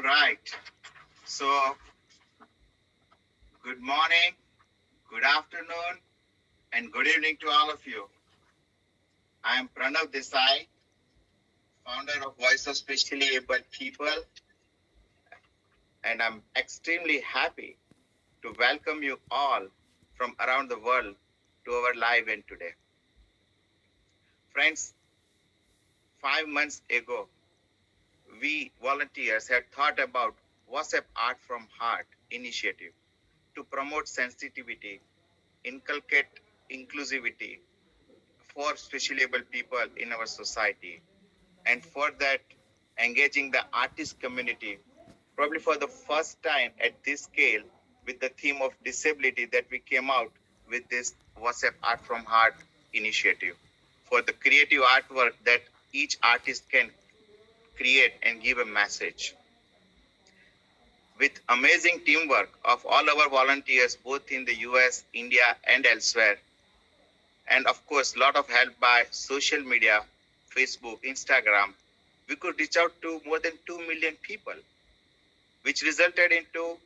All right. So, good morning, good afternoon, and good evening to all of you. I am Pranav Desai, founder of Voice of Specially Abled People, and I'm extremely happy to welcome you all from around the world to our live event today. Friends, 5 months ago, we volunteers had thought about VOSAP Art from Heart initiative to promote sensitivity, inculcate inclusivity for specially able people in our society, and for that, engaging the artist community, probably for the first time at this scale, with the theme of disability, that we came out with this WhatsApp Art from Heart initiative for the creative artwork that each artist can create and give a message. With amazing teamwork of all our volunteers, both in the US, India, and elsewhere, and of course, a lot of help by social media, Facebook, Instagram, we could reach out to more than 2 million people, which resulted into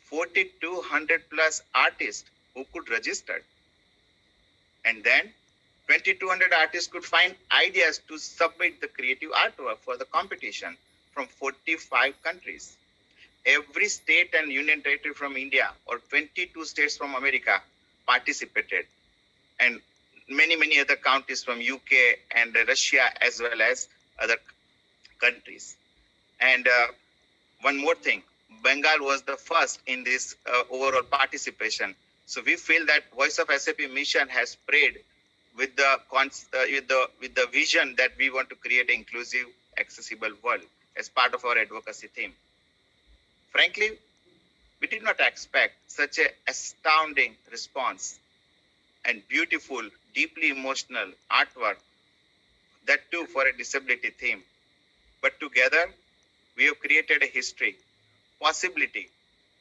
4,200 plus artists who could register. And then 2,200 artists could find ideas to submit the creative artwork for the competition from 45 countries. Every state and union territory from India or 22 states from America participated. And many other counties from UK and Russia, as well as other countries. And one more thing, Bengal was the first in this overall participation. So we feel that Voice of SAP mission has spread with the vision that we want to create an inclusive, accessible world as part of our advocacy theme. Frankly, we did not expect such an astounding response and beautiful, deeply emotional artwork, that too for a disability theme. But together, we have created a history, possibility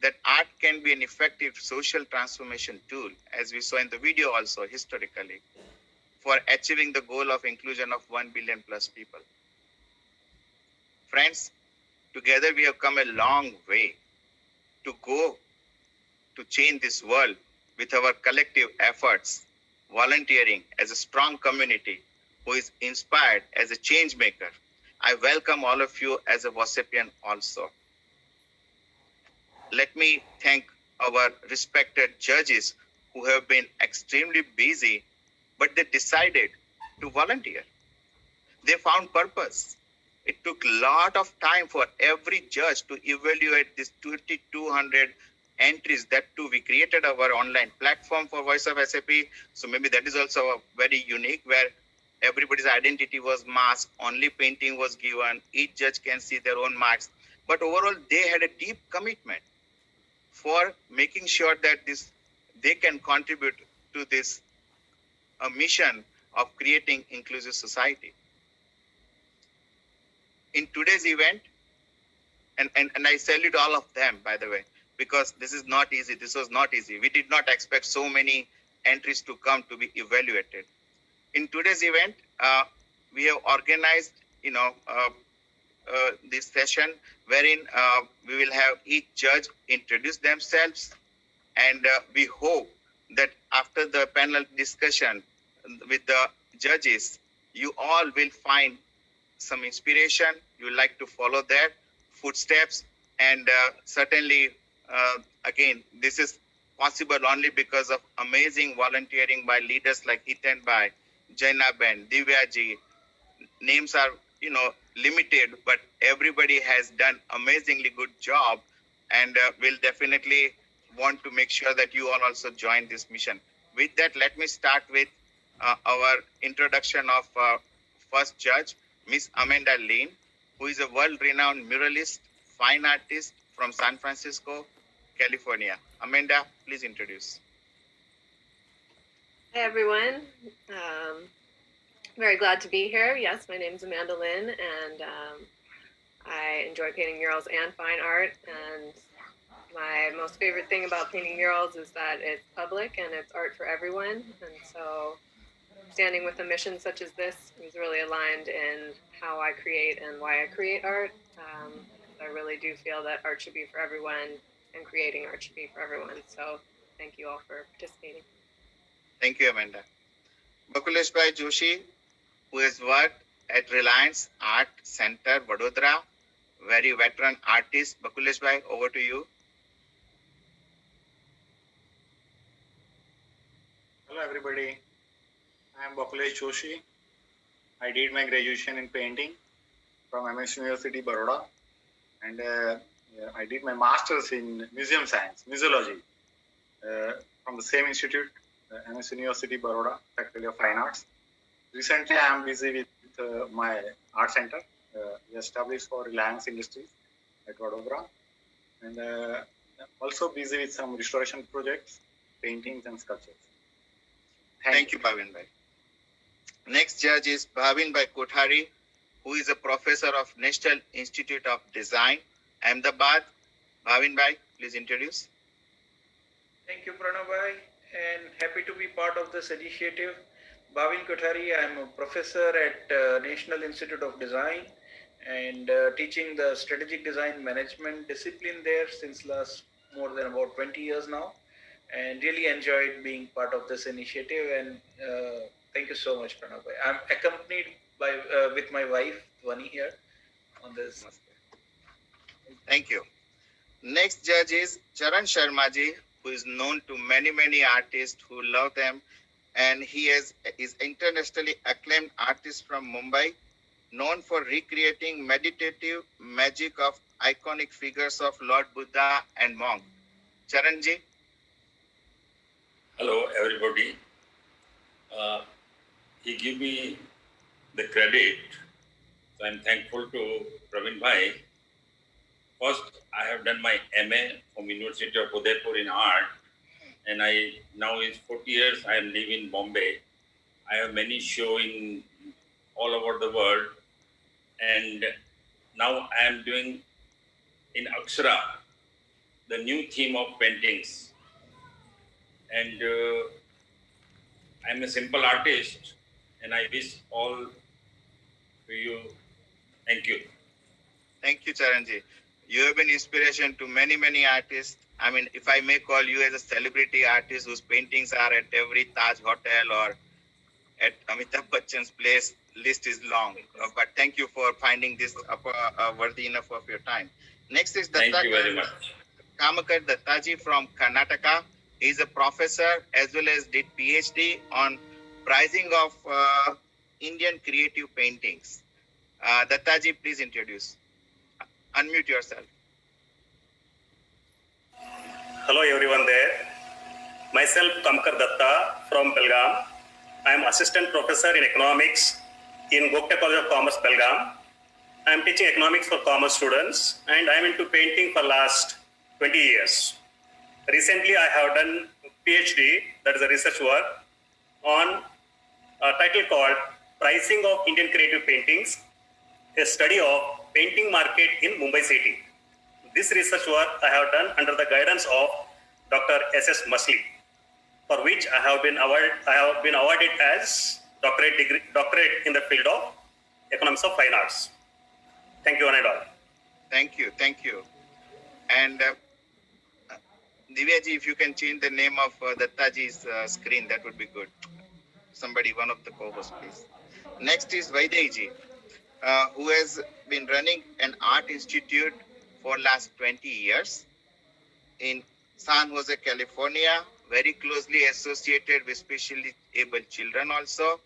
that art can be an effective social transformation tool, as we saw in the video also historically, for achieving the goal of inclusion of 1 billion plus people. Friends, together we have come a long way to go to change this world with our collective efforts, volunteering as a strong community who is inspired as a change maker. I welcome all of you as a WhatsAppian also. Let me thank our respected judges who have been extremely busy, but they decided to volunteer. They found purpose. It took a lot of time for every judge to evaluate these 2,200 entries. That too, we created our online platform for Voice of SAP. So maybe that is also very unique, where everybody's identity was masked, only painting was given, each judge can see their own marks. But overall, they had a deep commitment for making sure that they can contribute to this mission of creating inclusive society. In today's event, and I salute all of them, by the way, because this is not easy. This was not easy. We did not expect so many entries to come to be evaluated. In today's event, we have organized, this session wherein we will have each judge introduce themselves, and we hope that after the panel discussion with the judges, you all will find some inspiration. You like to follow their footsteps, and certainly, again, this is possible only because of amazing volunteering by leaders like Hitan Bhai, Jaina Ben, Divyaji. Names are, limited, but everybody has done amazingly good job, and we'll definitely want to make sure that you all also join this mission. With that, let me start with our introduction of first judge, Miss Amanda Lin, who is a world-renowned muralist, fine artist from San Francisco, California. Amanda, please introduce. Hi, everyone. Very glad to be here. Yes, my name is Amanda Lynn, and I enjoy painting murals and fine art. And my most favorite thing about painting murals is that it's public and it's art for everyone. And so standing with a mission such as this is really aligned in how I create and why I create art. I really do feel that art should be for everyone and creating art should be for everyone. So thank you all for participating. Thank you, Amanda. Bakulesh Bhai Joshi, who has worked at Reliance Art Center, Vadodara, very veteran artist. Bakulesh Bhai, over to you. Hello everybody, I am Bakulesh Joshi. I did my graduation in painting from MS University, Baroda, and I did my master's in museum science, museology, from the same institute, MS University, Baroda, Faculty of Fine Arts. Recently, I am busy with my art center, established for Reliance Industries at Vadodara, and also busy with some restoration projects, paintings and sculptures. Thank you, Bhavin Bhai. Next judge is Bhavin Bhai Kothari, who is a professor of National Institute of Design, Ahmedabad. Bhavin Bhai, please introduce. Thank you, Pranabhai, and happy to be part of this initiative. Bhavin Kothari, I am a professor at National Institute of Design and teaching the strategic design management discipline there since last more than about 20 years now, and really enjoyed being part of this initiative. And thank you so much, Pranabhai. I'm accompanied by with my wife Dhwani here on this. Thank you. Next judge is Charan Sharmaji, who is known to many artists who love them, and he is internationally acclaimed artist from Mumbai, known for recreating meditative magic of iconic figures of Lord Buddha and monk. Charanji. Hello, everybody. He gave me the credit, so I'm thankful to Praveen Bhai. First, I have done my MA from University of Udaipur in art, and I now is 40 years. I am living in Bombay. I have many shows in all over the world, and now I am doing in Akshara the new theme of paintings, and I'm a simple artist, and I wish all to you. Thank you. Thank you, Charanji. You have been inspiration to many artists. I mean, if I may call you as a celebrity artist whose paintings are at every Taj Hotel or at Amitabh Bachchan's place, list is long. But thank you for finding this worthy enough of your time. Next is Thank you very much. Kamakar Dattaji from Karnataka. He is a professor as well as did PhD on pricing of Indian creative paintings. Dattaji, please introduce. Unmute yourself. Hello everyone there. Myself Kamakar Datta from Belgaum. I am assistant professor in economics in Gokta College of Commerce, Belgaum. I am teaching economics for commerce students and I am into painting for last 20 years. Recently I have done PhD, that is a research work, on a title called Pricing of Indian Creative Paintings, a study of painting market in Mumbai city. This research work I have done under the guidance of Dr. S.S. Musli, for which I have been awarded as doctorate in the field of economics of fine arts. Thank you one and all. Thank you. And Divyaji, if you can change the name of Dattaji's screen, that would be good. Somebody, one of the co-hosts, please. Next is Vaidehi, who has been running an art institute for last 20 years in San Jose, California, very closely associated with specially able children also.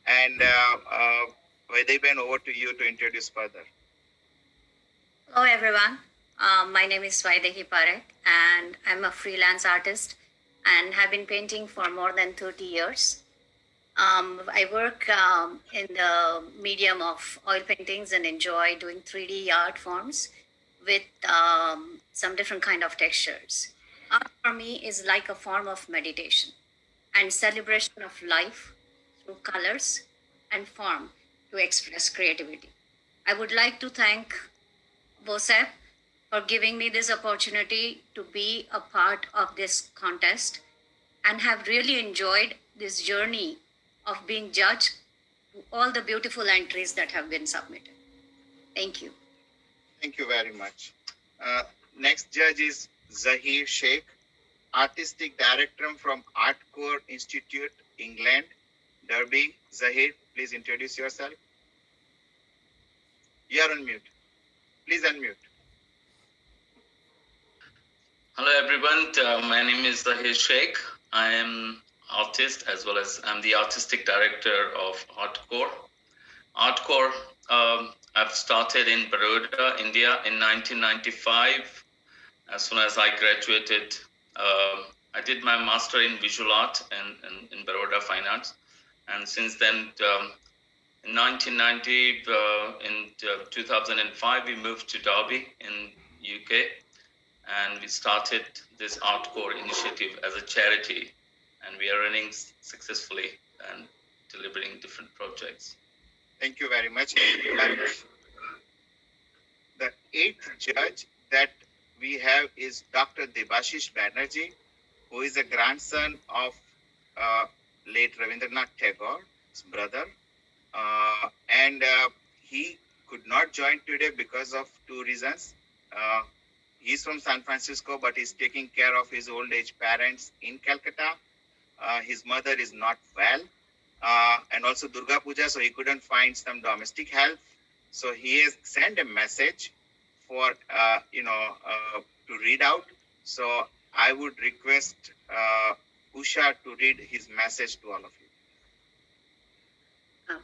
And Vaidehi, over to you to introduce further. Hello everyone, my name is Vaidehi Parekh and I'm a freelance artist and have been painting for more than 30 years. I work in the medium of oil paintings and enjoy doing 3D art forms with some different kind of textures. Art for me is like a form of meditation and celebration of life through colors and form to express creativity. I would like to thank VOSAP for giving me this opportunity to be a part of this contest and have really enjoyed this journey of being judged to all the beautiful entries that have been submitted. Thank you. Thank you very much. Next judge is Zahir Sheikh, Artistic Director from Artcore Institute, England, Derby. Zahir, please introduce yourself. You are on mute. Please unmute. Hello everyone, my name is Zahir Sheikh. I am artist as well as I'm the artistic director of Artcore. Artcore, I've started in Baroda, India in 1995. As soon as I graduated, I did my master in visual art in Baroda Fine Arts. And since then, in 1990, in 2005, we moved to Derby in UK. And we started this Artcore initiative as a charity, and we are running successfully and delivering different projects. Thank you very much. The eighth judge that we have is Dr. Debashish Banerjee, who is a grandson of late Ravindranath Tagore's brother. And he could not join today because of two reasons. He's from San Francisco, but he's taking care of his old age parents in Calcutta. His mother is not well, and also Durga Puja, so he couldn't find some domestic help. So he has sent a message for to read out. So I would request Usha to read his message to all of you.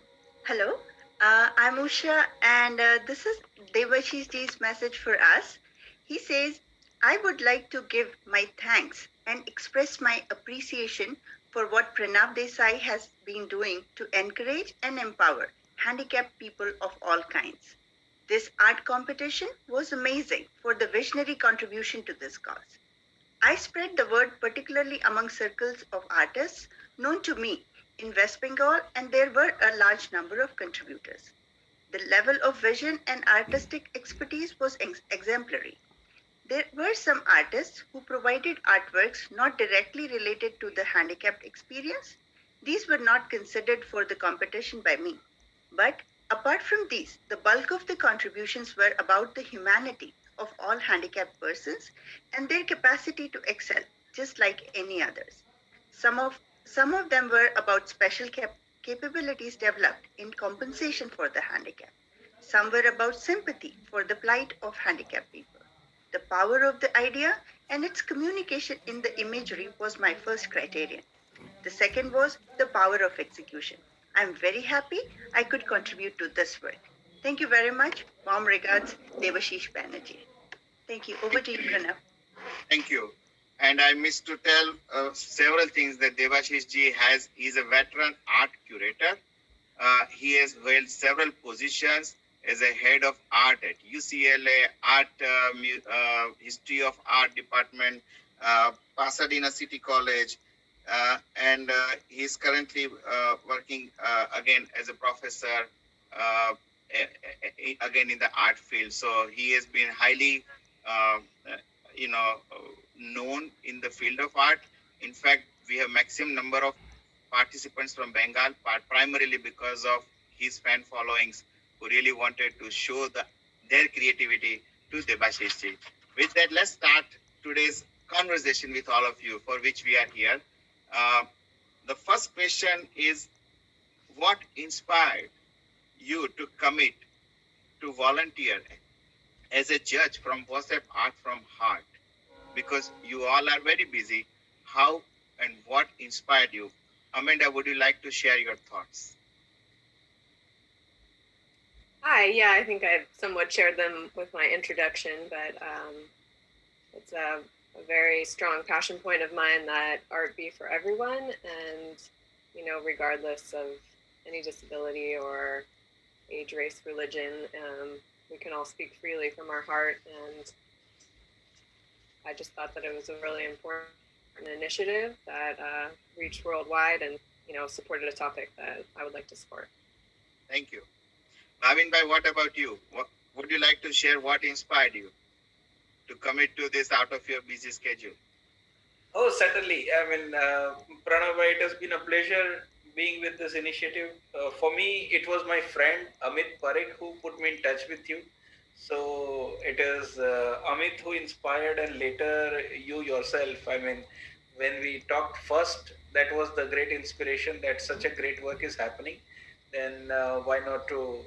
Hello, I'm Usha, and this is Devashish Ji's message for us. He says, I would like to give my thanks and express my appreciation for what Pranav Desai has been doing to encourage and empower handicapped people of all kinds. This art competition was amazing for the visionary contribution to this cause. I spread the word particularly among circles of artists known to me in West Bengal, and there were a large number of contributors. The level of vision and artistic expertise was exemplary. There were some artists who provided artworks not directly related to the handicapped experience. These were not considered for the competition by me. But apart from these, the bulk of the contributions were about the humanity of all handicapped persons and their capacity to excel, just like any others. Some of them were about special capabilities developed in compensation for the handicap. Some were about sympathy for the plight of handicapped people. The power of the idea and its communication in the imagery was my first criterion. The second was the power of execution. I'm very happy I could contribute to this work. Thank you very much. Warm regards, Devashish Banerjee. Thank you. Over to you, Pranav. Thank you. And I missed to tell several things that Devashish Ji he's a veteran art curator. He has held several positions as a head of art at UCLA, Art History of Art Department, Pasadena City College, and he's currently working again as a professor again in the art field. So he has been highly, known in the field of art. In fact, we have maximum number of participants from Bengal, primarily because of his fan followings who really wanted to show their creativity to Debashish Ji. With that, let's start today's conversation with all of you for which we are here. The first question is, what inspired you to commit to volunteer as a judge from VOSAP Art from Heart? Because you all are very busy. How and what inspired you? Amanda, would you like to share your thoughts? Hi, yeah, I think I've somewhat shared them with my introduction, but it's a very strong passion point of mine that art be for everyone, and regardless of any disability or age, race, religion, we can all speak freely from our heart. And I just thought that it was a really important initiative that reached worldwide and supported a topic that I would like to support. Thank you. Bhavin bhai, what about you? What would you like to share? What inspired you to commit to this out of your busy schedule? Oh, certainly. I mean, Pranav, it has been a pleasure being with this initiative. For me, it was my friend Amit Parekh who put me in touch with you. So it is Amit who inspired, and later you yourself. I mean, when we talked first, that was the great inspiration that such a great work is happening. Then why not to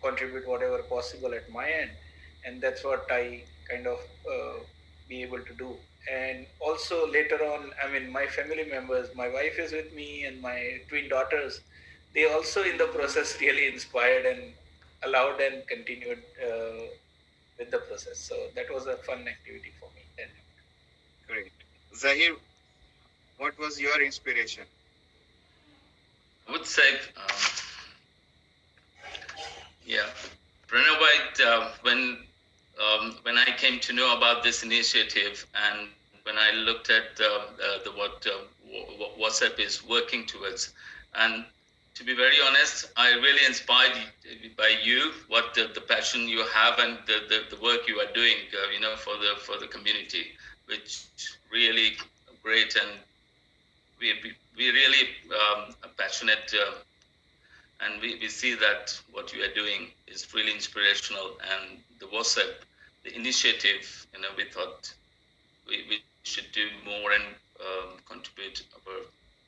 contribute whatever possible at my end, and that's what I kind of be able to do. And also later on, I mean, my family members, my wife is with me, and my twin daughters, they also in the process really inspired and allowed and continued with the process. So that was a fun activity for me then. Great. Zahir, what was your inspiration? I would say, yeah, Pranavite, when I came to know about this initiative, and when I looked at what WhatsApp is working towards, and to be very honest, I really inspired by you, what the passion you have, and the work you are doing, for the community, which really great, and we really passionate. And we see that what you are doing is really inspirational, and the WhatsApp, the initiative, we thought we should do more and contribute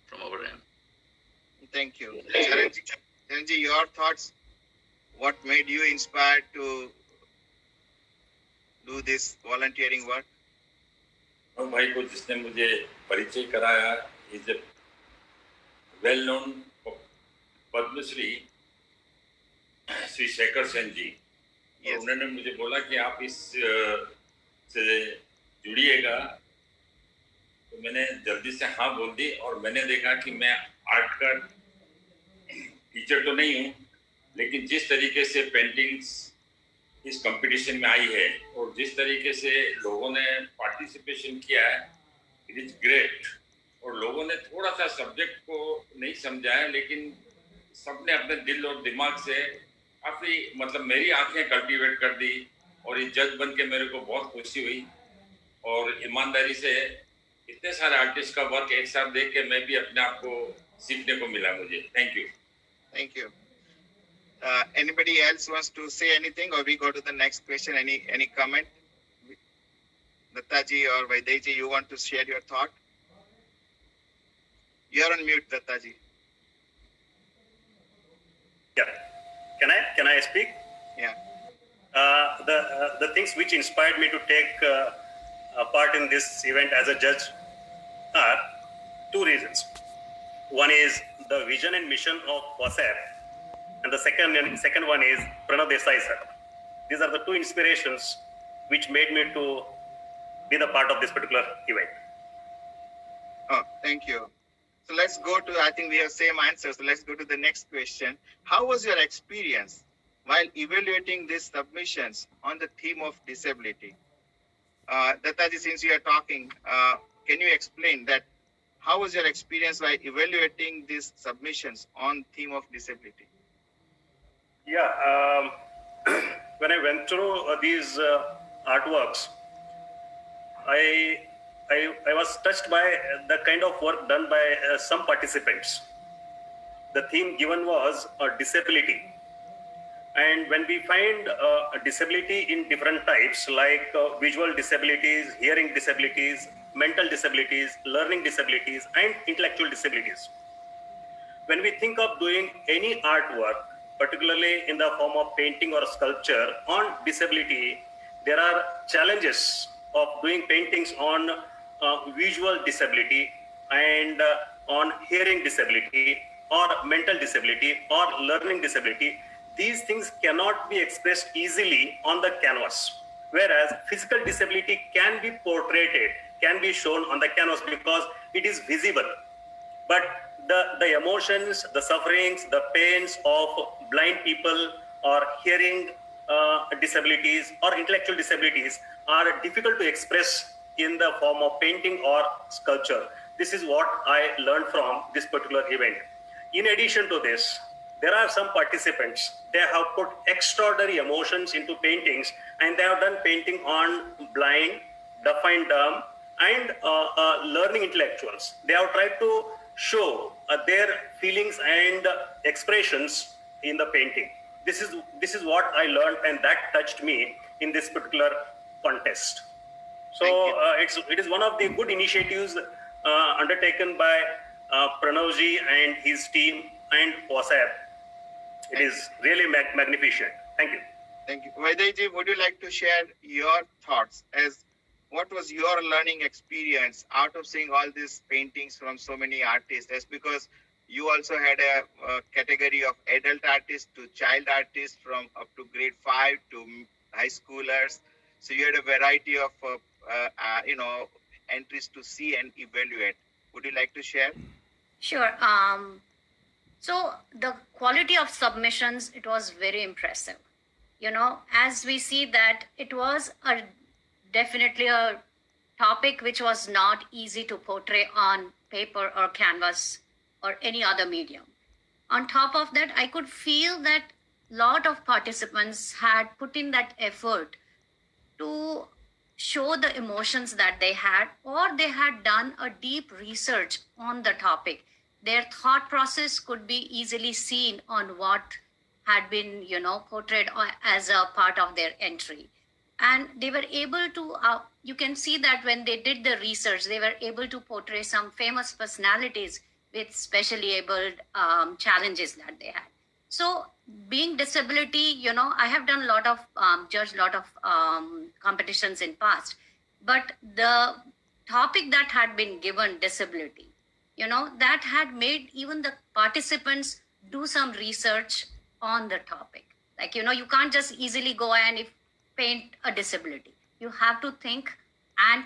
from our end. Thank you. Charanji, your thoughts? What made you inspired to do this volunteering work? भाई को जिसने मुझे परिचय कराया, is a well known Padmashri Shri Shekhar Sen ji. yes. उन्होंने मुझे बोला कि आप इस से जुड़िएगा, तो मैंने जल्दी से हाँ बोल दी। और मैंने देखा कि मैं आर्ट का टीचर तो नहीं हूँ, लेकिन जिस तरीके से पेंटिंग्स इस कंपटीशन में आई है और जिस तरीके से लोगों ने पार्टिसिपेशन किया है, इट इज ग्रेट। और लोगों ने थोड़ा सा सब्जेक्ट को नहीं समझा है, लेकिन सबने अपने दिल और दिमाग से काफी मेरी आंखें कल्टीवेट कर दी। और ये जज बन के मेरे को बहुत खुशी हुई, और ईमानदारी से इतने सारे आर्टिस्ट का वर्क एक साथ देख के मैं भी अपने आप को सीखने को मिला मुझे। Thank you. Thank you. Anybody else wants to say anything, or we go to the next question? Any comment? Dattaji or Vaidehi, you want to share your thought? You're on mute, Dattaji. Yeah. Can I speak? Yeah. The things which inspired me to take part in this event as a judge are two reasons. One is the vision and mission of WhatsApp, and the second one is Pranav Desai sir. These are the two inspirations which made me to be the part of this particular event. Oh, thank you. So let's go to, I think we have same answers. So let's go to the next question. How was your experience while evaluating these submissions on the theme of disability? Dattaji, since you are talking, can you explain that? How was your experience while evaluating these submissions on theme of disability? Yeah, when I went through these artworks, I was touched by the kind of work done by some participants. The theme given was disability. And when we find a disability in different types, like visual disabilities, hearing disabilities, mental disabilities, learning disabilities, and intellectual disabilities, when we think of doing any artwork, particularly in the form of painting or sculpture on disability, there are challenges of doing paintings on visual disability and on hearing disability or mental disability or learning disability. These things cannot be expressed easily on the canvas, whereas physical disability can be portrayed, can be shown on the canvas because it is visible. But the emotions, the sufferings, the pains of blind people or hearing disabilities or intellectual disabilities are difficult to express in the form of painting or sculpture. This is what I learned from this particular event. In addition to this, there are some participants, they have put extraordinary emotions into paintings, and they have done painting on blind, deaf and dumb, and learning intellectuals. They have tried to show their feelings and expressions in the painting. This is what I learned, and that touched me. in this particular contest. So it is one of the good initiatives undertaken by Pranavji and his team and VOSAP. It is really magnificent. Thank you. Thank you. Vaidehi, would you like to share your thoughts as what was your learning experience out of seeing all these paintings from so many artists? That's because you also had a category of adult artists to child artists from up to grade 5 to high schoolers. So you had a variety of, entries to see and evaluate. Would you like to share? Sure. So the quality of submissions, it was very impressive. As we see that it was definitely a topic which was not easy to portray on paper or canvas or any other medium. On top of that, I could feel that lot of participants had put in that effort to show the emotions that they had, or they had done a deep research on the topic. Their thought process could be easily seen on what had been portrayed as a part of their entry, and they were able to you can see that when they did the research, they were able to portray some famous personalities with specially abled challenges that they had. So being disability, I have done a lot of judged a lot of competitions in past, but the topic that had been given, disability, that had made even the participants do some research on the topic. Like, you can't just easily go and paint a disability. You have to think and,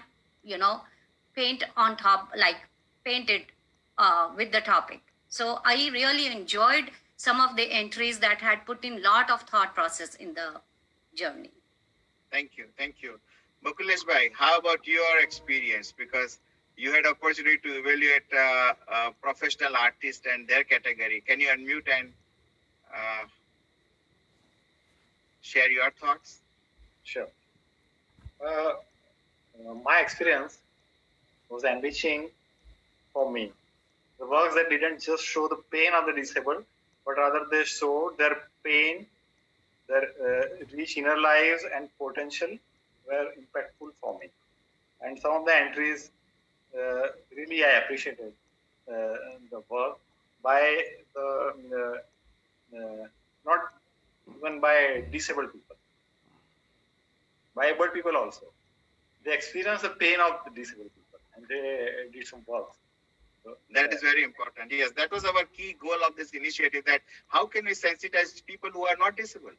paint on top, like paint it with the topic. So I really enjoyed some of the entries that had put in lot of thought process in the journey. Thank you. Thank you. Mukulesh Bhai, how about your experience? Because you had opportunity to evaluate professional artists and their category. Can you unmute and share your thoughts? Sure. My experience was enriching for me. The works that didn't just show the pain of the disabled, but rather they showed their pain, their rich inner lives and potential were impactful for me. And some of the entries, really I appreciated the work by the, not even by disabled people, by able people also. They experience the pain of the disabled people and they did some work. So, that is very important. Yes, that was our key goal of this initiative, that how can we sensitize people who are not disabled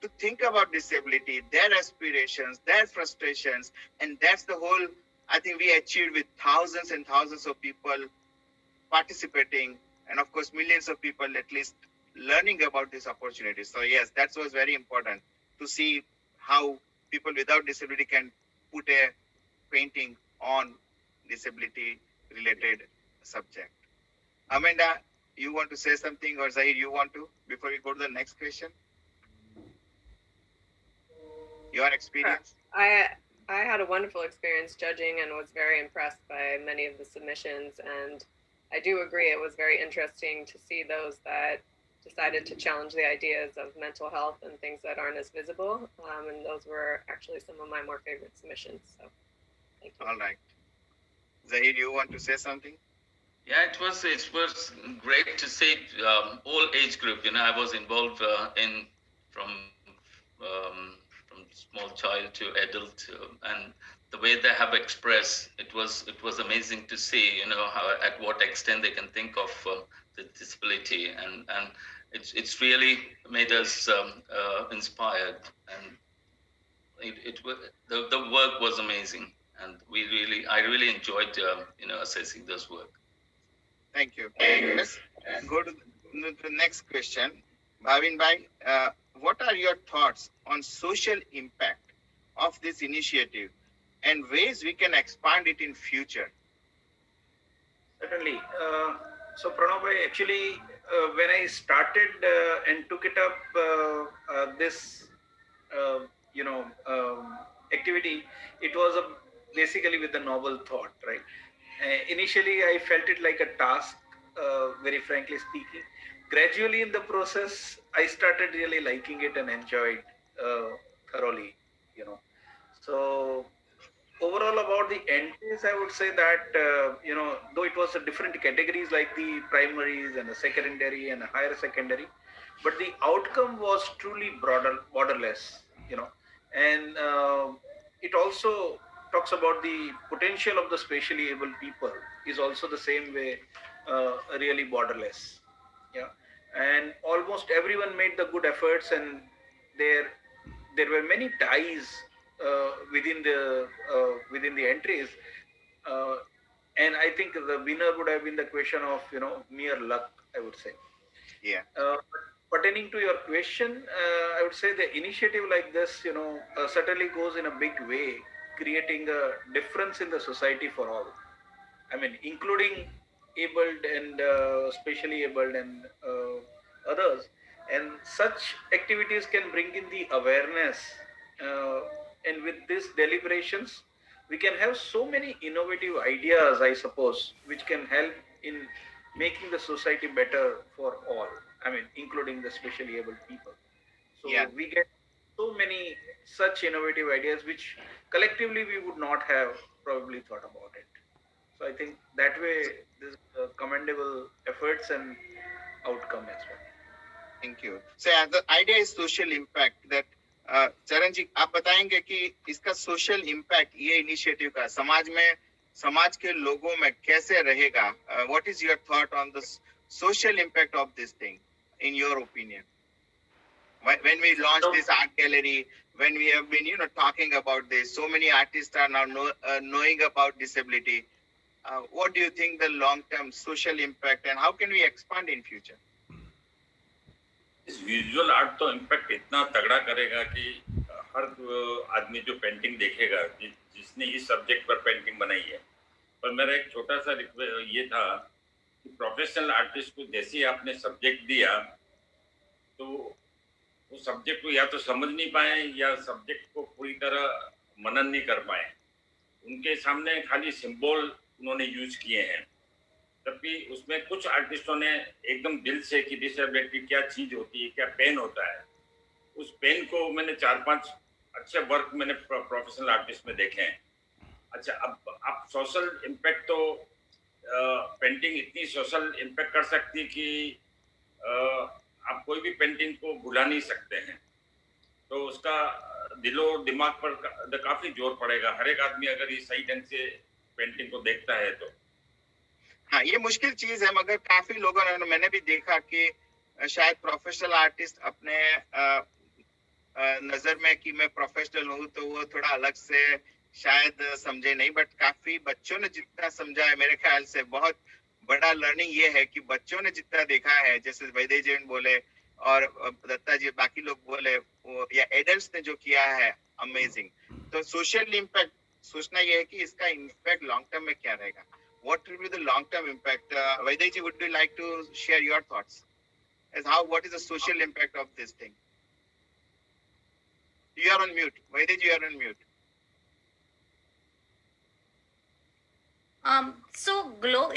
to think about disability, their aspirations, their frustrations, and that's the whole, I think we achieved with thousands and thousands of people participating, and of course millions of people at least learning about this opportunity. So yes, that was very important to see how people without disability can put a painting on disability related subject. Amanda, you want to say something, or Zahir, you want to, before we go to the next question? Your experience? I had a wonderful experience judging and was very impressed by many of the submissions. And I do agree, it was very interesting to see those that decided to challenge the ideas of mental health and things that aren't as visible. And those were actually some of my more favorite submissions. So thank you. All right. Zahir, you want to say something? Yeah, it was great to see all age group. I was involved in from small child to adult, and the way they have expressed it was amazing to see. How at what extent they can think of the disability, and it's really made us inspired, and the work was amazing, and I really enjoyed assessing this work. Thank you. Let's go to the next question. Bhavin Bhai, what are your thoughts on social impact of this initiative and ways we can expand it in future? Certainly. So Pranav Bhai, actually, when I started and took it up, this activity, it was basically with a novel thought, right? Initially, I felt it like a task, very frankly speaking. Gradually in the process, I started really liking it and enjoyed thoroughly. So overall about the entries, I would say that though it was a different categories like the primaries and the secondary and the higher secondary, but the outcome was truly borderless. And it also talks about the potential of the spatially able people is also the same way, really borderless. Yeah, and almost everyone made the good efforts, and there there were many ties within the entries, uh, and I think the winner would have been the question of mere luck, I would say. Yeah. Uh, Pertaining to your question, I would say the initiative like this, certainly goes in a big way, creating a difference in the society for all. I mean, including abled and specially abled and others. And such activities can bring in the awareness. Uh, and with these deliberations, we can have so many innovative ideas, I suppose, which can help in making the society better for all. I mean, including the specially able people. So Yeah. we get so many such innovative ideas which collectively we would not have probably thought about it. So I think that way this commendable efforts and outcome as well. Thank you. So the idea is social impact. That चरण जी आप बताएंगे कि इसका social impact ये initiative का समाज के लोगों में कैसे रहेगा? What is your thought on the social impact of this thing, in your opinion? When we launched this art gallery, when we have been talking about this, so many artists are now knowing about disability. What do you think the long-term social impact, and how can we expand in future? इस visual art तो impact इतना तगड़ा करेगा कि हर आदमी जो painting देखेगा, जिसने इस सब्जेक्ट पर पेंटिंग बनाई है। पर मेरा एक छोटा सा ये था कि प्रोफेशनल आर्टिस्ट को जैसे ही आपने सब्जेक्ट दिया, तो वो सब्जेक्ट को या तो समझ नहीं पाए या सब्जेक्ट को पूरी तरह मनन नहीं कर पाए। उनके सामने खाली सिंबल उन्होंने यूज किए हैं, जबकि उसमें कुछ आर्टिस्टों ने एकदम दिल से कि डिसेबिलिटी क्या चीज होती है, क्या पेन होता है, उस पेन को मैंने 4-5 अच्छे वर्क मैंने प्रोफेशनल आर्टिस्ट में देखे हैं। अच्छा, अब आप सोशल इम्पैक्ट तो पेंटिंग इतनी सोशल इम्पैक्ट कर सकती है कि आप कोई भी पेंटिंग को भुला नहीं सकते हैं, तो उसका दिलो दिमाग पर काफी जोर पड़ेगा। हर एक आदमी अगर ये सही ढंग से पेंटिंग को देखता है तो। हाँ, ये मुश्किल चीज है, मगर काफी लोगों ने, मैंने भी देखा कि शायद प्रोफेशनल आर्टिस्ट अपने नजर में कि मैं प्रोफेशनल हूँ, तो वो थोड़ा अलग से शायद समझे नहीं, बट काफी बच्चों ने जितना समझा है, मेरे ख्याल से बहुत बड़ा लर्निंग ये है कि बच्चों ने जितना देखा है, जैसे वैदे जी बोले और दत्ता जी बाकी लोग बोले, या एडल्ट्स ने जो किया है, अमेजिंग। तो सोशल इम्पैक्ट सोचना ये है कि इसका इम्पैक्ट लॉन्ग टर्म में क्या रहेगा? What will be the long-term impact? Vaidehi, would you like to share your thoughts as what is the social impact of this thing? You are on mute. Vaidehi, you are on mute.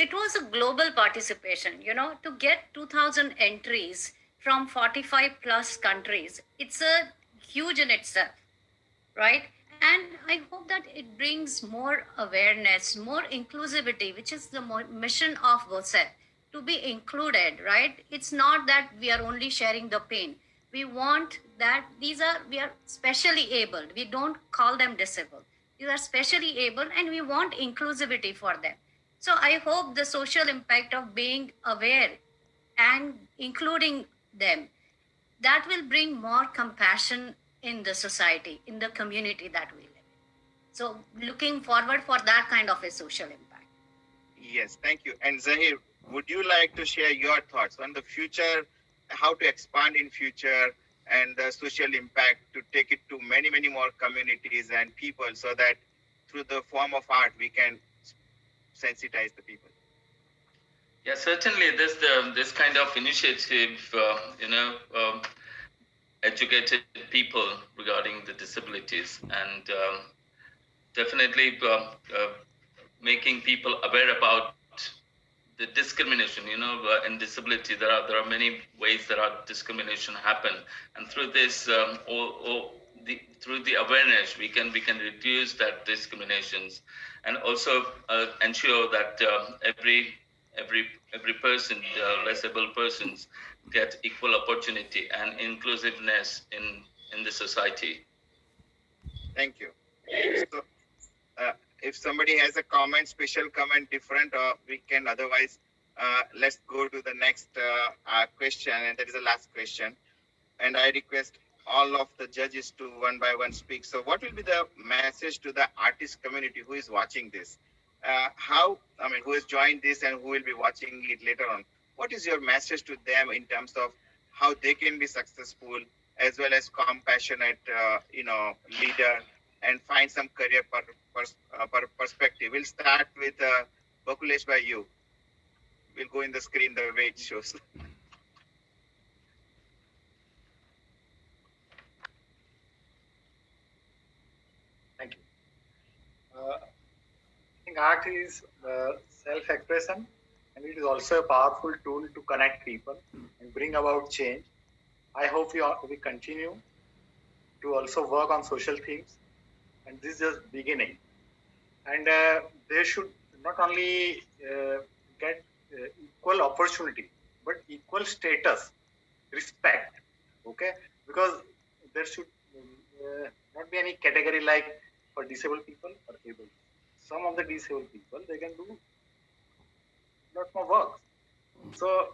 It was a global participation, to get 2,000 entries from 45 plus countries. It's a huge in itself, right? And I hope that it brings more awareness, more inclusivity, which is the mission of VOSAP, to be included, right? It's not that we are only sharing the pain. We want that we are specially abled. We don't call them disabled. These are specially able, and we want inclusivity for them. So I hope the social impact of being aware and including them, that will bring more compassion in the society, in the community that we live in. So looking forward for that kind of a social impact. Yes, thank you. And Zahir, would you like to share your thoughts on the future, how to expand in future, and the social impact to take it to many, many more communities and people, so that through the form of art we can sensitize the people? Yeah, certainly this kind of initiative, educated people regarding the disabilities, and definitely making people aware about the discrimination. In disability, there are many ways that our discrimination happen, and through this, all through the awareness we can reduce that discriminations, and also ensure that every person, less able persons, get equal opportunity and inclusiveness in the society. Thank you. So, if somebody has a comment, special comment, different, we can otherwise let's go to the next question, and that is the last question. And I request all of the judges to one by one speak. So, what will be the message to the artist community who is watching this? Who has joined this and who will be watching it later on? What is your message to them in terms of how they can be successful as well as compassionate, leader and find some career perspective? We'll start with Bakulesh by you. We'll go in the screen the way it shows. Thank you. I think art is self-expression, and it is also a powerful tool to connect people and bring about change. I hope we continue to also work on social themes, and this is just beginning. And they should not only get equal opportunity, but equal status, respect. Okay, because there should not be any category like for disabled people or able. Some of the disabled people, they can do lot more work. So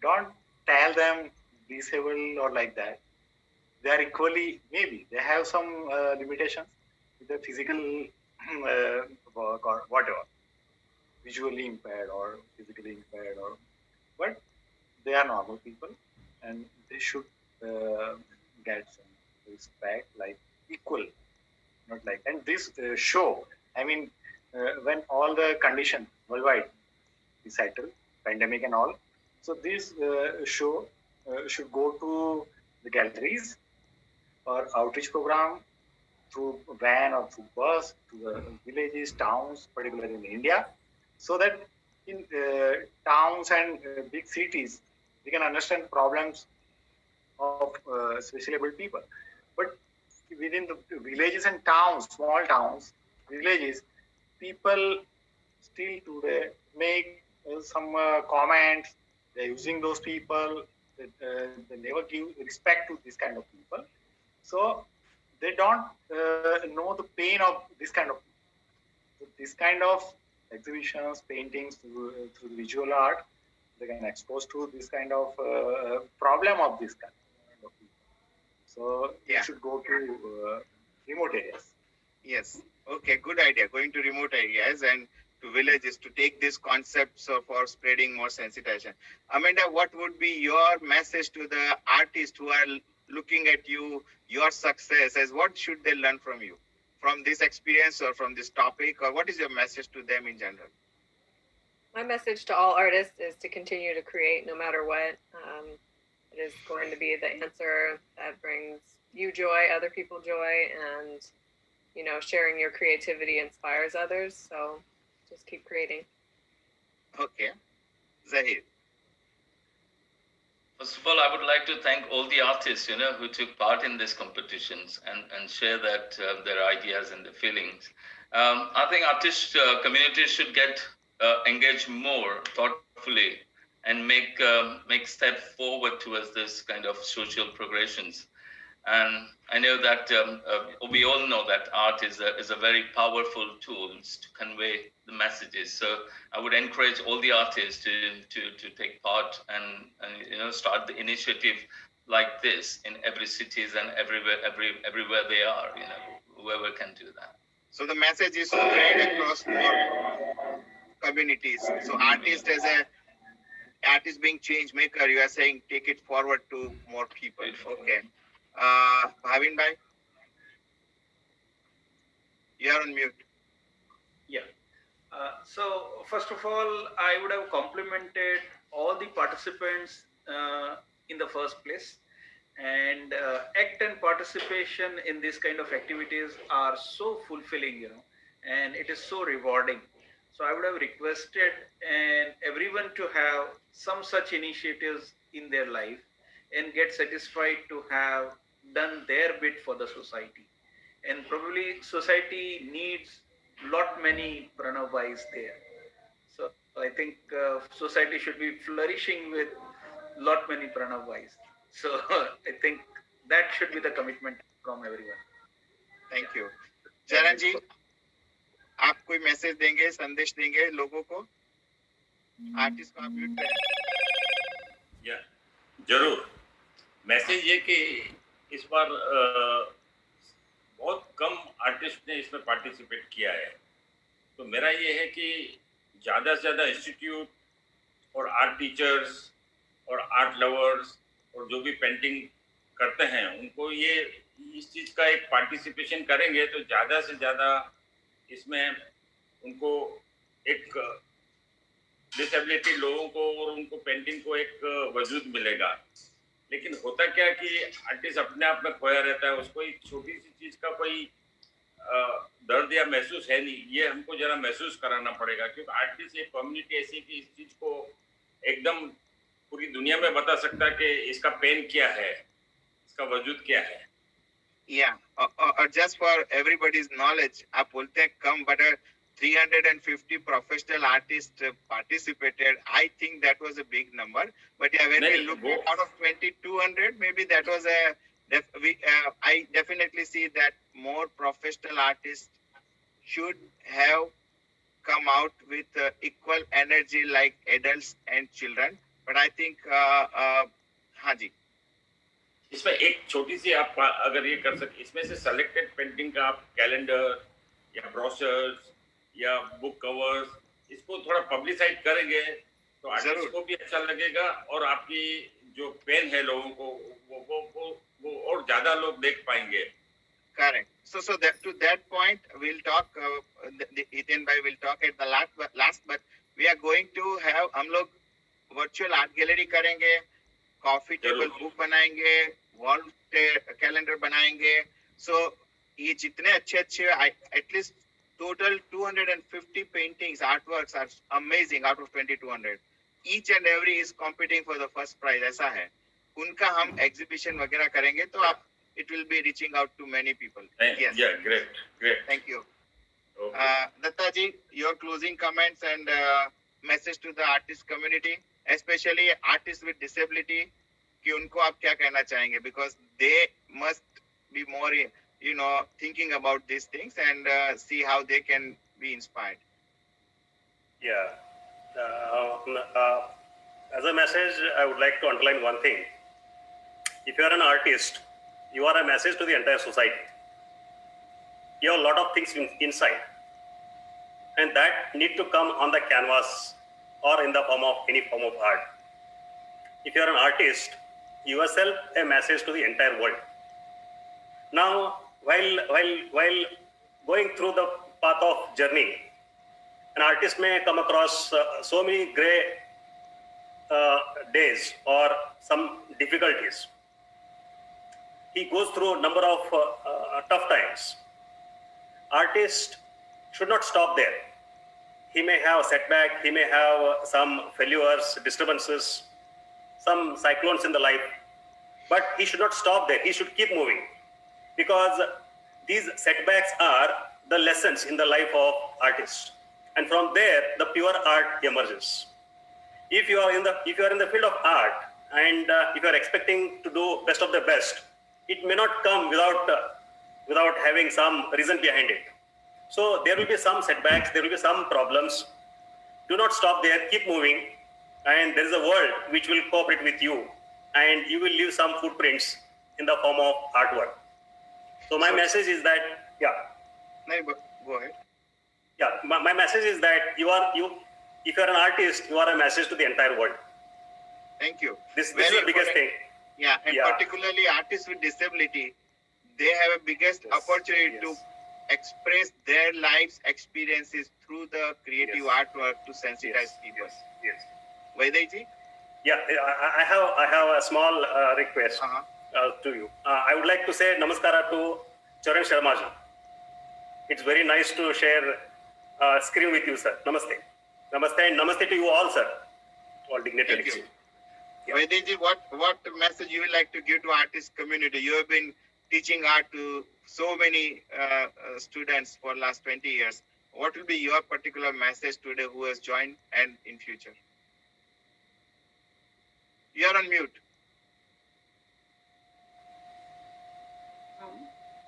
don't tell them disabled or like that. They are equally, maybe they have some limitations with the physical work or whatever, visually impaired or physically impaired, but they are normal people and they should get some respect, like equal, not like. And this show, when all the conditions worldwide is settled, pandemic and all, so this show should go to the galleries or outreach program through van or through bus to the villages, towns, particularly in India, so that in towns and big cities, we can understand problems of specially able people. But within the villages and towns, small towns, villages, people still today make some comments. They're using those people. They never give respect to this kind of people. So they don't know the pain of this kind of people. So this kind of exhibitions, paintings through visual art, they can expose to this kind of problem of this kind of people. So you should go to remote areas. Yes. Okay, good idea. Going to remote areas and to villages to take these concepts for spreading more sensitization. Amanda, what would be your message to the artists who are looking at you, your success, as what should they learn from you? From this experience or from this topic, or what is your message to them in general? My message to all artists is to continue to create no matter what. It is going to be the answer that brings you joy, other people joy, and sharing your creativity inspires others. So just keep creating. Okay. Zahir. First of all, I would like to thank all the artists, who took part in these competitions and share that their ideas and their feelings. I think artist communities should get engaged more thoughtfully and make step forward towards this kind of social progressions. And I know that we all know that art is a very powerful tool to convey the messages. So I would encourage all the artists to take part and start the initiative like this in every cities and everywhere they are. Whoever can do that. So the message is spread across more communities. So artist as a artist being change maker, you are saying take it forward to more people. Okay. Bhavin bhai, you are on mute. Yeah. So first of all, I would have complimented all the participants in the first place. And act and participation in this kind of activities are so fulfilling, and it is so rewarding. So I would have requested and everyone to have some such initiatives in their life and get satisfied to have done their bit for the society. And probably society needs lot many Pranav Bhais there. So I think society should be flourishing with lot many Pranav Bhais. So I think that should be the commitment from everyone. Thank you. चरण जी, आप कोई message देंगे, संदेश देंगे लोगों को? Artist को आप म्यूट करें। या जरूर। मैसेज ये कि इस बार बहुत कम आर्टिस्ट ने इसमें पार्टिसिपेट किया है, तो मेरा ये है कि ज़्यादा से ज़्यादा इंस्टीट्यूट और आर्ट टीचर्स और आर्ट लवर्स और जो भी पेंटिंग करते हैं उनको ये इस चीज़ का एक पार्टिसिपेशन करेंगे तो ज़्यादा से ज़्यादा इसमें उनको एक डिसेबिलिटी लोगों को और उनको पेंटिंग को एक वजूद मिलेगा। लेकिन होता क्या कि आर्टिस्ट अपने आप में खोया रहता है, उसको एक छोटी सी चीज़ का कोई दर्द या महसूस है नहीं, ये हमको जरा महसूस कराना पड़ेगा, क्योंकि आर्टिस्ट एक कम्युनिटी ऐसी कि इस चीज़ को एकदम पूरी दुनिया में बता सकता है कि इसका पेन क्या है, इसका वजूद क्या है। और जस्ट फॉर एवरीबॉडीज नॉलेज, आप बोलते हैं कम, but 350 professional artists participated. I think that was a big number. But yeah, when we look at out of 2,200, maybe that was I definitely see that more professional artists should have come out with equal energy like adults and children. But I think, हाँ जी, इसमें एक छोटी सी आप अगर ये कर सके, इसमें से सेलेक्टेड पेंटिंग का आप कैलेंडर या ब्रोशर्स या बुक कवर्स इसको थोड़ा पब्लिसाइज करेंगे तो आर्टिस्ट को भी अच्छा लगेगा और आपकी जो पेन है लोगों को वो और ज्यादा लोग देख पाएंगे। Correct. So that to that point we'll talk. Ethan bhai will talk at the last, but we are going to have हम लोग virtual art gallery करेंगे, coffee table book बनाएंगे, wall calendar बनाएंगे. So ये जितने अच्छे at least total 250 paintings, artworks are amazing out of 2,200. Each and every is competing for the first prize. ऐसा है। उनका हम exhibition वगैरह करेंगे तो आप it will be reaching out to many people. Yes. Yeah, great. Thank you. Okay. Datta ji, your closing comments and message to the artist community, especially artists with disability, कि उनको आप क्या कहना चाहेंगे? Because they must be more, thinking about these things and see how they can be inspired. Yeah. As a message, I would like to underline one thing. If you are an artist, you are a message to the entire society. You have a lot of things inside, and that need to come on the canvas or in the form of any form of art. If you are an artist, you yourself a message to the entire world. Now, while going through the path of journey, an artist may come across so many gray days or some difficulties. He goes through a number of tough times. Artist should not stop there. He may have setback, he may have some failures, disturbances, some cyclones in the life, but he should not stop there. He should keep moving, because these setbacks are the lessons in the life of artists, and from there the pure art emerges. If you are in the field of art and if you are expecting to do best of the best, it may not come without having some reason behind it. So there will be some setbacks, there will be some problems. Do not stop there, keep moving, and there is a world which will cooperate with you, and you will leave some footprints in the form of artwork. So my message is that, Go ahead. Yeah, my message is that if you are an artist, you are a message to the entire world. Thank you. This is the biggest thing. Yeah, and particularly artists with disability, they have a biggest opportunity to express their life's experiences through the creative artwork to sensitize people. Yes. Vaidai? Yeah, I have a small request to you. I would like to say namaskara to Charan Sharma ji. It's very nice to share screen with you, sir. Namaste. Namaste and namaste to you all, sir. All dignitaries. Thank you. Vaidai ji, what message you would like to give to artist community? You have been teaching art to so many students for last 20 years. What will be your particular message today who has joined and in future? You're on mute.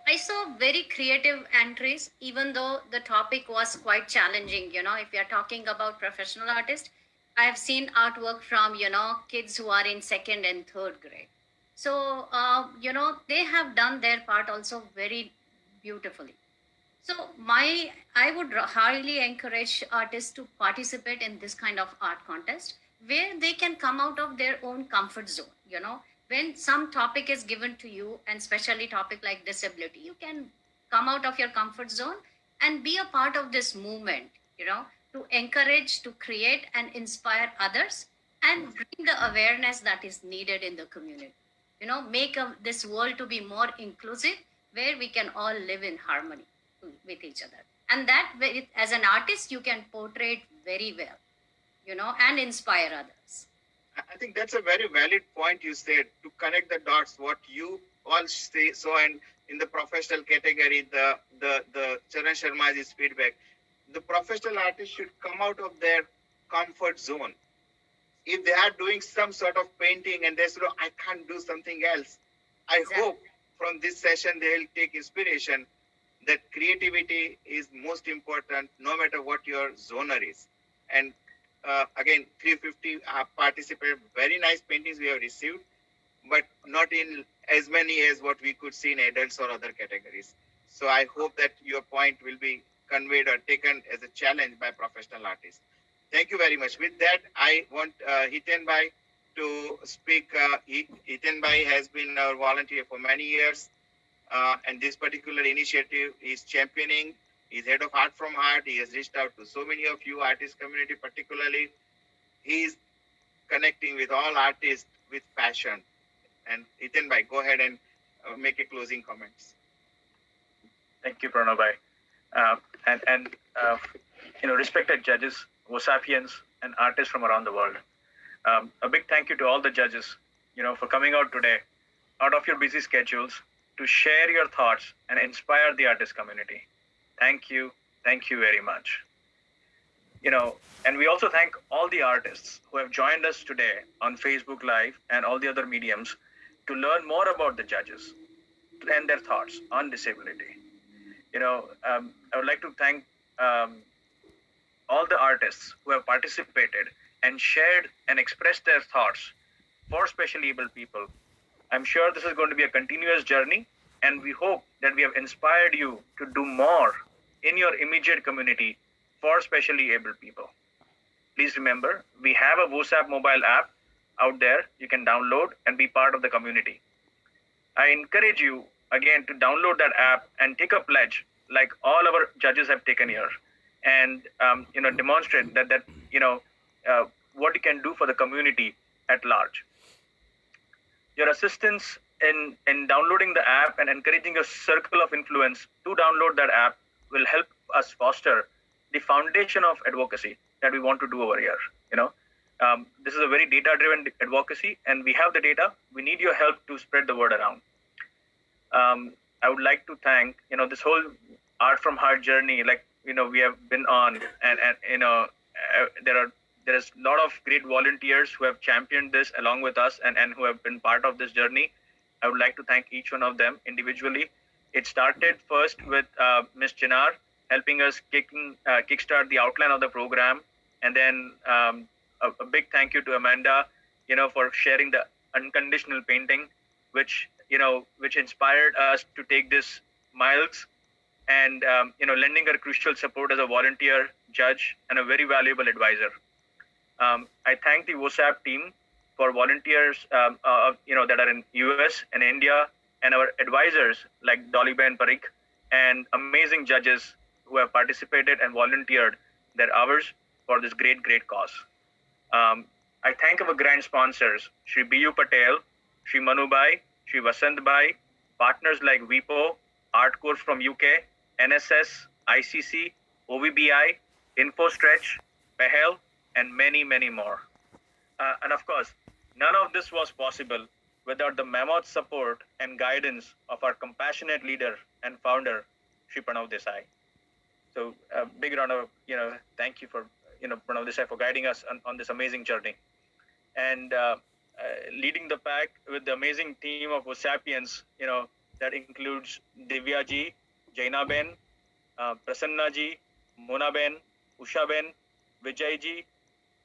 I saw very creative entries, even though the topic was quite challenging. If you're talking about professional artists, I have seen artwork from, kids who are in second and third grade. So, they have done their part also very beautifully. So I would highly encourage artists to participate in this kind of art contest where they can come out of their own comfort zone. When some topic is given to you, and especially topic like disability, you can come out of your comfort zone and be a part of this movement. To encourage, to create, and inspire others, and bring the awareness that is needed in the community. Make this world to be more inclusive, where we can all live in harmony with each other, and that way, as an artist, you can portray it very well, and inspire others. I think that's a very valid point you said, to connect the dots. What you all say, so and in the professional category, the Charan Sharma's feedback, the professional artist should come out of their comfort zone. If they are doing some sort of painting and they say, "Oh, I can't do something else," I hope from this session they will take inspiration that creativity is most important, no matter what your genre is. And again, 350 participate, very nice paintings we have received, but not in as many as what we could see in adults or other categories. So I hope that your point will be conveyed or taken as a challenge by professional artists. Thank you very much. With that, I want Hiten Bhai to speak. Hiten Bhai has been our volunteer for many years, and this particular initiative is championing. He's head of Art from Heart. He has reached out to so many of you artist community, particularly. He is connecting with all artists with passion. And Hiten Bhai, go ahead and make a closing comments. Thank you, Pranabhai. And respected judges, VOSAPians, and artists from around the world. A big thank you to all the judges, for coming out today, out of your busy schedules, to share your thoughts and inspire the artist community. Thank you very much. And we also thank all the artists who have joined us today on Facebook Live and all the other mediums to learn more about the judges and their thoughts on disability. I would like to thank all the artists who have participated and shared and expressed their thoughts for specially able people. I'm sure this is going to be a continuous journey, and we hope that we have inspired you to do more in your immediate community for specially able people. Please remember, we have a VOSAP mobile app out there you can download and be part of the community. I encourage you again to download that app and take a pledge like all our judges have taken here, and demonstrate that what you can do for the community at large. Your assistance in downloading the app and encouraging a circle of influence to download that app will help us foster the foundation of advocacy that we want to do over here. This is a very data-driven advocacy, and we have the data. We need your help to spread the word around. I would like to thank this whole Art from Heart journey, we have been on, and there is a lot of great volunteers who have championed this along with us and who have been part of this journey. I would like to thank each one of them individually. It started first with Ms. Chinar helping us kickstart the outline of the program, and then a big thank you to Amanda, for sharing the unconditional painting, which inspired us to take this miles, and lending her crucial support as a volunteer, judge, and a very valuable advisor. I thank the VOSAP team for volunteers that are in US and India, and our advisors like Dolly-Ben Parikh, and amazing judges who have participated and volunteered their hours for this great cause. I thank our grand sponsors, Shri B.U. Patel, Shri Manu Bhai, Shri Vasant Bhai, partners like WIPO, Artcore from UK, NSS, ICC, OVBI, InfoStretch, PEHEL, and many more. And of course, none of this was possible without the mammoth support and guidance of our compassionate leader and founder, Shri Pranav Desai. So a big round of, thank you for, Pranav Desai for guiding us on this amazing journey. And leading the pack with the amazing team of VOSAPians, that includes Divya ji, Jaina Ben, Prasanna ji, Mona Ben, Usha Ben, Vijay ji,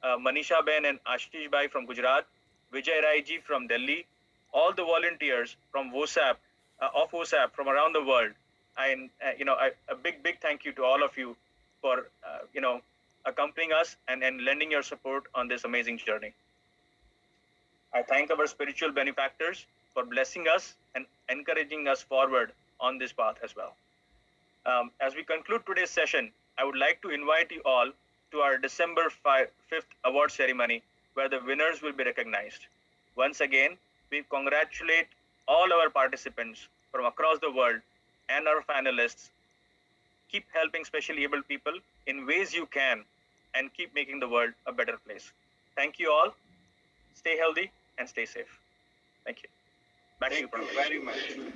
Manisha Ben and Ashish Bhai from Gujarat, Vijay Rai ji from Delhi, all the volunteers from VOSAP, of VOSAP from around the world. And, a big thank you to all of you for, accompanying us and lending your support on this amazing journey. I thank our spiritual benefactors for blessing us and encouraging us forward on this path as well. As we conclude today's session, I would like to invite you all to our December 5th award ceremony, where the winners will be recognized. Once again, we congratulate all our participants from across the world and our finalists. Keep helping specially abled people in ways you can and keep making the world a better place. Thank you all. Stay healthy and stay safe. Thank you. Back to you, Pranav. Thank you very much.